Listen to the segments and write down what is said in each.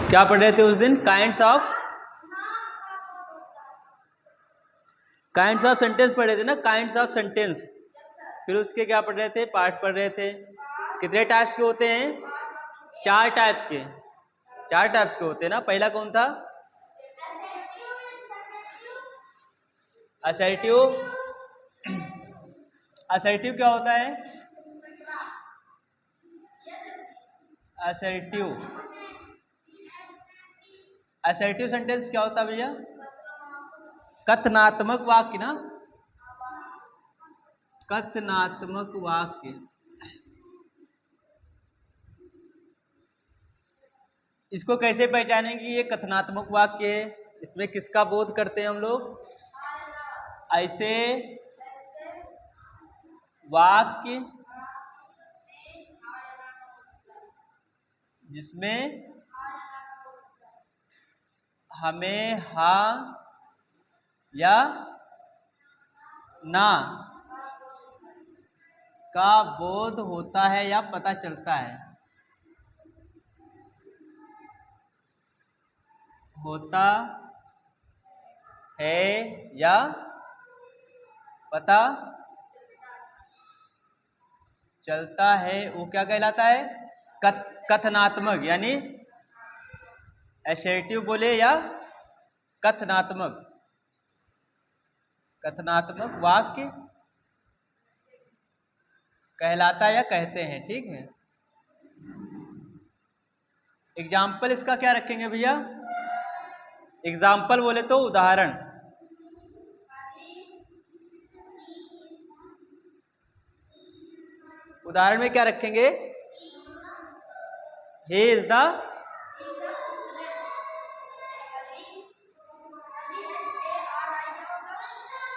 क्या पढ़ रहे थे उस दिन? काइंड्स ऑफ सेंटेंस पढ़े थे ना, काइंड्स ऑफ सेंटेंस। फिर उसके क्या पढ़ रहे थे? पार्ट पढ़ रहे थे। कितने टाइप्स के होते हैं? 4 टाइप्स के। 4 टाइप्स के होते हैं ना। पहला कौन था? असर्टिव। असर्टिव क्या होता है? असर्टिव असर्टिव सेंटेंस क्या होता है भैया? कथनात्मक वाक्य ना, कथनात्मक वाक्य। इसको कैसे पहचानेंगे ये कथनात्मक वाक्य है? इसमें किसका बोध करते हैं हम लोग? ऐसे वाक्य जिसमें हमें हाँ या ना का बोध होता है या पता चलता है। होता है या पता चलता है, वो क्या कहलाता है? कथनात्मक, यानी असर्टिव बोले या कथनात्मक। कथनात्मक वाक्य कहलाता या कहते हैं। ठीक है। एग्जाम्पल इसका क्या रखेंगे भैया? एग्जाम्पल बोले तो उदाहरण। उदाहरण में क्या रखेंगे? He is the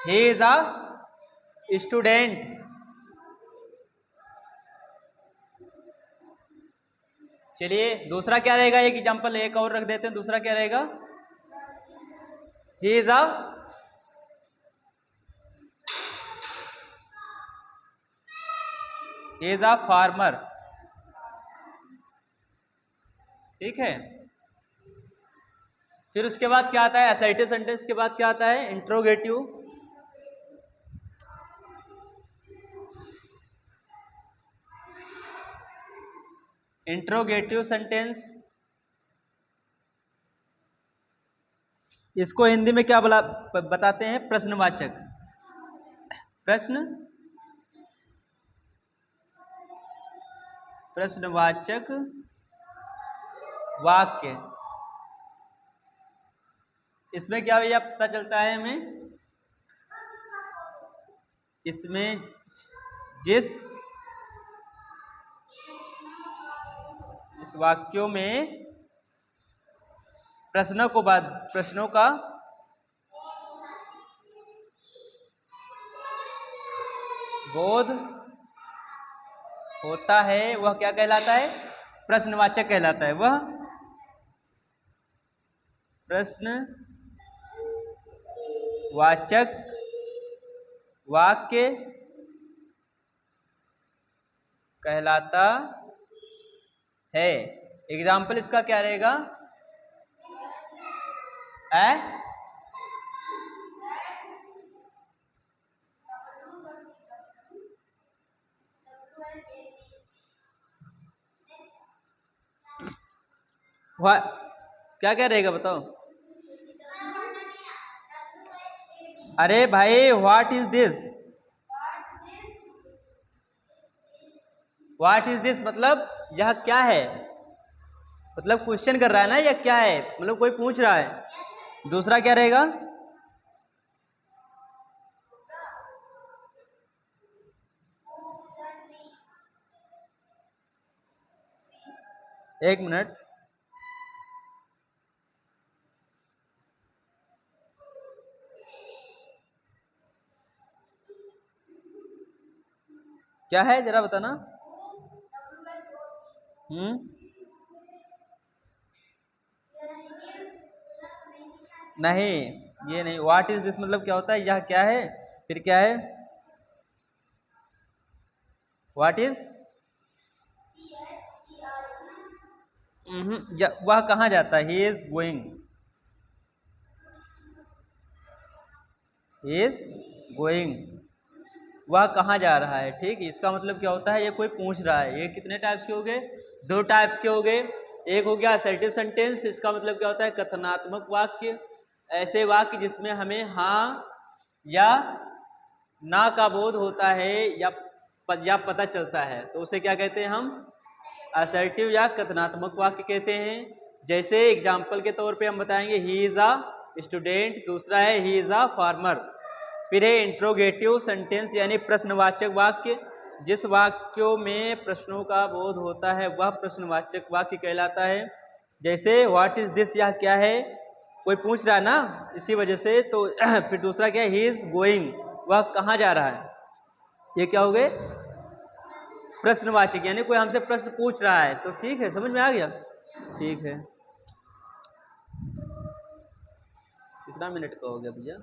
he is a student. चलिए दूसरा क्या रहेगा? एक एग्जाम्पल एक और रख देते हैं। दूसरा क्या रहेगा? He is a farmer. ठीक है। फिर उसके बाद क्या आता है? असर्टिव सेंटेंस के बाद क्या आता है? इंट्रोगेटिव। इंट्रोगेटिव सेंटेंस, इसको हिंदी में क्या बताते हैं? प्रश्नवाचक। प्रश्नवाचक वाक्य। इसमें क्या भैया पता चलता है हमें? इसमें जिस वाक्यों में प्रश्नों का बोध होता है वह क्या कहलाता है? प्रश्नवाचक कहलाता है। वह प्रश्नवाचक वाक्य कहलाता है। एग्जाम्पल इसका क्या रहेगा? क्या क्या रहेगा बताओ? अरे भाई what is this? What is this मतलब यह क्या है? मतलब क्वेश्चन कर रहा है ना, यह क्या है, मतलब कोई पूछ रहा है। दूसरा क्या रहेगा? एक मिनट। क्या है जरा बताना। नहीं, ये नहीं। व्हाट इज दिस मतलब क्या होता है? यह क्या है। फिर क्या है? व्हाट इज वह कहाँ जाता है, he is going, he is going, वह कहाँ जा रहा है। ठीक, इसका मतलब क्या होता है, ये कोई पूछ रहा है। ये कितने टाइप्स के हो गए, दो टाइप्स के हो गए। एक हो गया असर्टिव सेंटेंस, इसका मतलब क्या होता है, कथनात्मक वाक्य, ऐसे वाक्य जिसमें हमें हाँ या ना का बोध होता है या पता चलता है, तो उसे क्या कहते हैं हम, असर्टिव या कथनात्मक वाक्य कहते हैं। जैसे एग्जाम्पल के तौर पे हम बताएंगे, ही इज़ अ स्टूडेंट, दूसरा है ही इज़ अ फार्मर। फिर है इंट्रोगेटिव सेंटेंस यानी प्रश्नवाचक वाक्य, जिस वाक्यों में प्रश्नों का बोध होता है वह प्रश्नवाचक वाक्य कहलाता है। जैसे व्हाट इज दिस, यह क्या है, कोई पूछ रहा है ना, इसी वजह से। तो फिर दूसरा क्या है, ही इज गोइंग, वह कहाँ जा रहा है। ये क्या हो गए, प्रश्नवाचक, यानी कोई हमसे प्रश्न पूछ रहा है। तो ठीक है, समझ में आ गया। ठीक है, कितना मिनट का हो गया भैया।